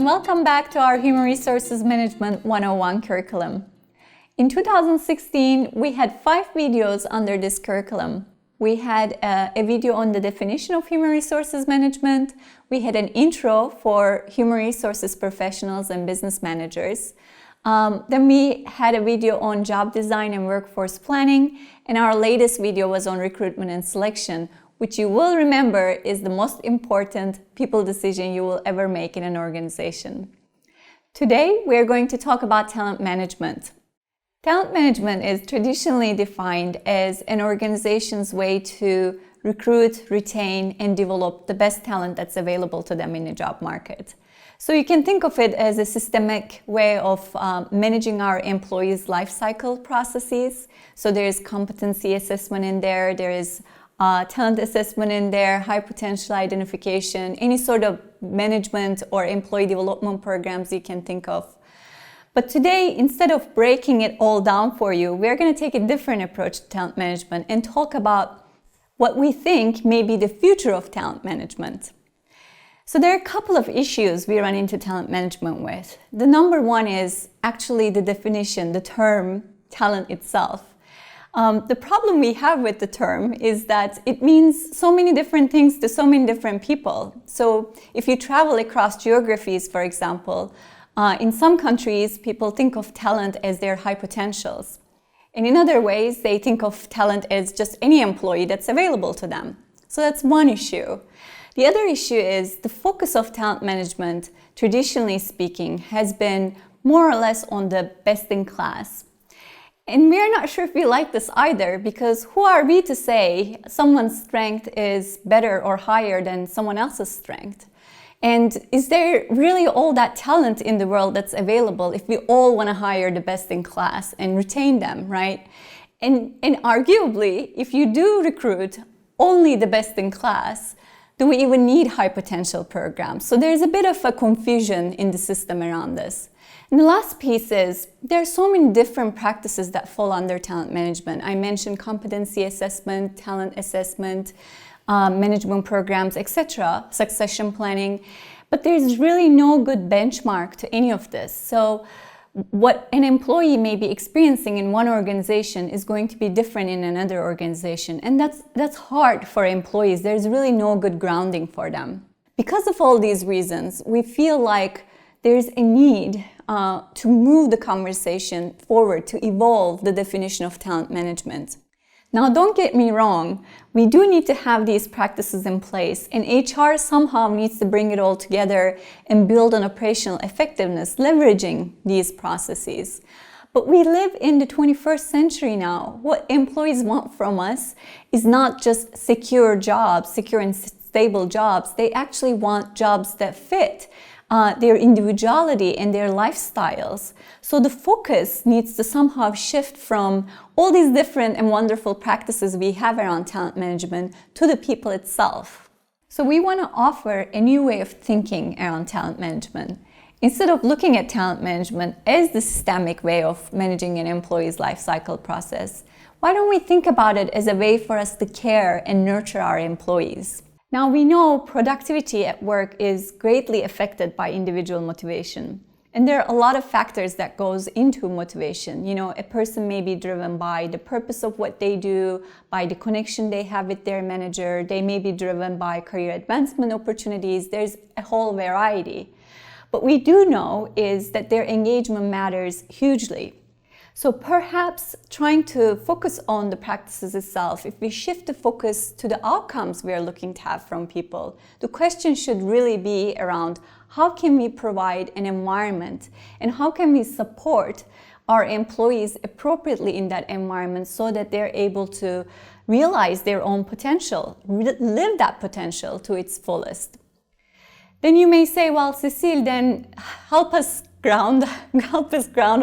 and welcome back to our Human Resources Management 101 curriculum. In 2016, we had 5 videos under this curriculum. We had a video on the definition of human resources management. We had an intro for human resources professionals and business managers. Then we had a video on job design and workforce planning, and our latest video was on recruitment and selection, which you will remember is the most important people decision you will ever make in an organization. Today, we are going to talk about talent management. Talent management is traditionally defined as an organization's way to recruit, retain, and develop the best talent that's available to them in the job market. So you can think of it as a systemic way of managing our employees' life cycle processes. So there is competency assessment in there, there is talent assessment in there, high potential identification, any sort of management or employee development programs you can think of. But today, instead of breaking it all down for you, we're going to take a different approach to talent management and talk about what we think may be the future of talent management. So there are a couple of issues we run into talent management with. The number one is actually the definition, the term talent itself. The problem we have with the term is that it means so many different things to so many different people. So if you travel across geographies, for example, in some countries, people think of talent as their high potentials. And in other ways, they think of talent as just any employee that's available to them. So that's one issue. The other issue is the focus of talent management, traditionally speaking, has been more or less on the best in class. And we are not sure if we like this either, because who are we to say someone's strength is better or higher than someone else's strength? And is there really all that talent in the world that's available if we all want to hire the best in class and retain them, right? And arguably, if you do recruit only the best in class, do we even need high potential programs? So there's a bit of a confusion in the system around this. And the last piece is there are so many different practices that fall under talent management. I mentioned competency assessment, talent assessment, management programs, etc., succession planning, but there's really no good benchmark to any of this. So what an employee may be experiencing in one organization is going to be different in another organization, and that's hard for employees. There's really no good grounding for them. Because of all these reasons, we feel like there's a need to move the conversation forward, to evolve the definition of talent management. Now, don't get me wrong, we do need to have these practices in place, and HR somehow needs to bring it all together and build on operational effectiveness, leveraging these processes. But we live in the 21st century now. What employees want from us is not just secure jobs, secure and stable jobs. They actually want jobs that fit their individuality and their lifestyles. So the focus needs to somehow shift from all these different and wonderful practices we have around talent management to the people itself. So we want to offer a new way of thinking around talent management. Instead of looking at talent management as the systemic way of managing an employee's life cycle process, why don't we think about it as a way for us to care and nurture our employees? Now, we know productivity at work is greatly affected by individual motivation. And there are a lot of factors that goes into motivation. You know, a person may be driven by the purpose of what they do, by the connection they have with their manager. They may be driven by career advancement opportunities. There's a whole variety. What we do know is that their engagement matters hugely. So perhaps trying to focus on the practices itself, if we shift the focus to the outcomes we are looking to have from people, the question should really be around how can we provide an environment and how can we support our employees appropriately in that environment so that they're able to realize their own potential, live that potential to its fullest. Then you may say, well, Sesil, then help us ground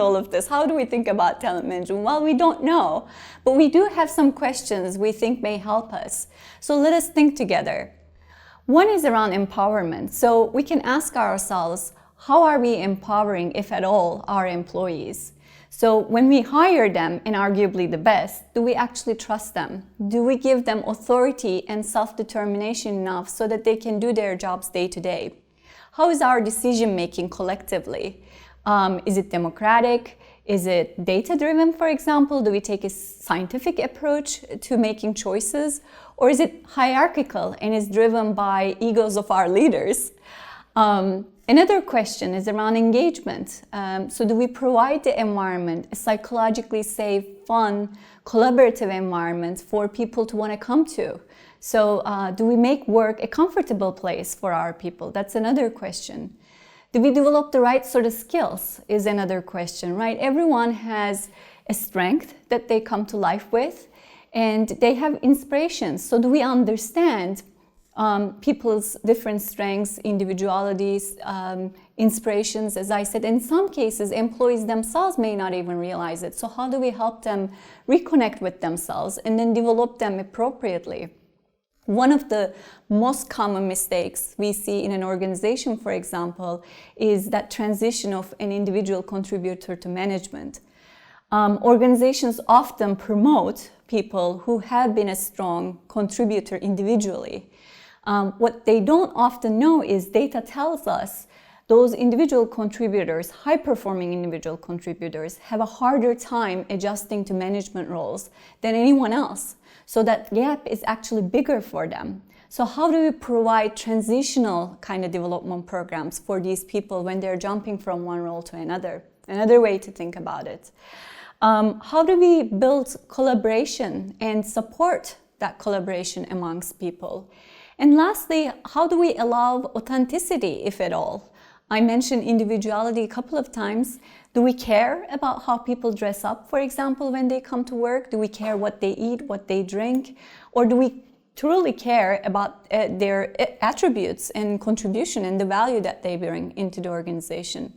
all of this. How do we think about talent management? Well, we don't know, but we do have some questions we think may help us. So let us think together. One is around empowerment. So we can ask ourselves, how are we empowering, if at all, our employees? So when we hire them, and arguably the best, do we actually trust them? Do we give them authority and self-determination enough so that they can do their jobs day to day? how is our decision making collectively? Is it democratic? Is it data-driven, for example? Do we take a scientific approach to making choices? Or is it hierarchical and is driven by egos of our leaders? Another question is around engagement. So do we provide the environment, a psychologically safe, fun, collaborative environment for people to want to come to? So do we make work a comfortable place for our people? That's another question. Do we develop the right sort of skills is another question, right? Everyone has a strength that they come to life with, and they have inspirations. So do we understand people's different strengths, individualities, inspirations? As I said, in some cases, employees themselves may not even realize it. So how do we help them reconnect with themselves and then develop them appropriately? One of the most common mistakes we see in an organization, for example, is that transition of an individual contributor to management. Organizations often promote people who have been a strong contributor individually. What they don't often know is data tells us those individual contributors, high-performing individual contributors, have a harder time adjusting to management roles than anyone else. So that gap is actually bigger for them. So how do we provide transitional kind of development programs for these people when they're jumping from one role to another? Another way to think about it. How do we build collaboration and support that collaboration amongst people? And lastly, how do we allow authenticity, if at all? I mentioned individuality a couple of times. Do we care about how people dress up, for example, when they come to work? Do we care what they eat, what they drink? Or do we truly care about their attributes and contribution and the value that they bring into the organization?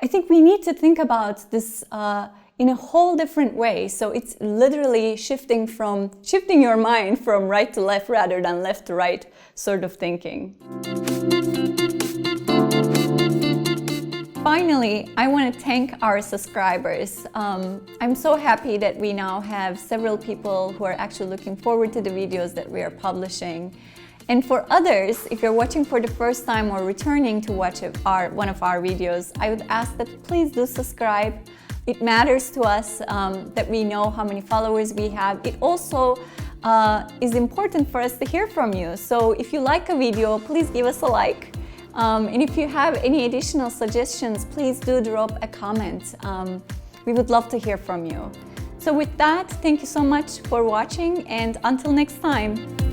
I think we need to think about this in a whole different way. So it's literally shifting your mind from right to left rather than left to right sort of thinking. Finally, I want to thank our subscribers. I'm so happy that we now have several people who are actually looking forward to the videos that we are publishing. And for others, if you're watching for the first time or returning to watch one of our videos, I would ask that please do subscribe. It matters to us that we know how many followers we have. It also is important for us to hear from you. So if you like a video, please give us a like. And if you have any additional suggestions, please do drop a comment. We would love to hear from you. So with that, thank you so much for watching, and until next time.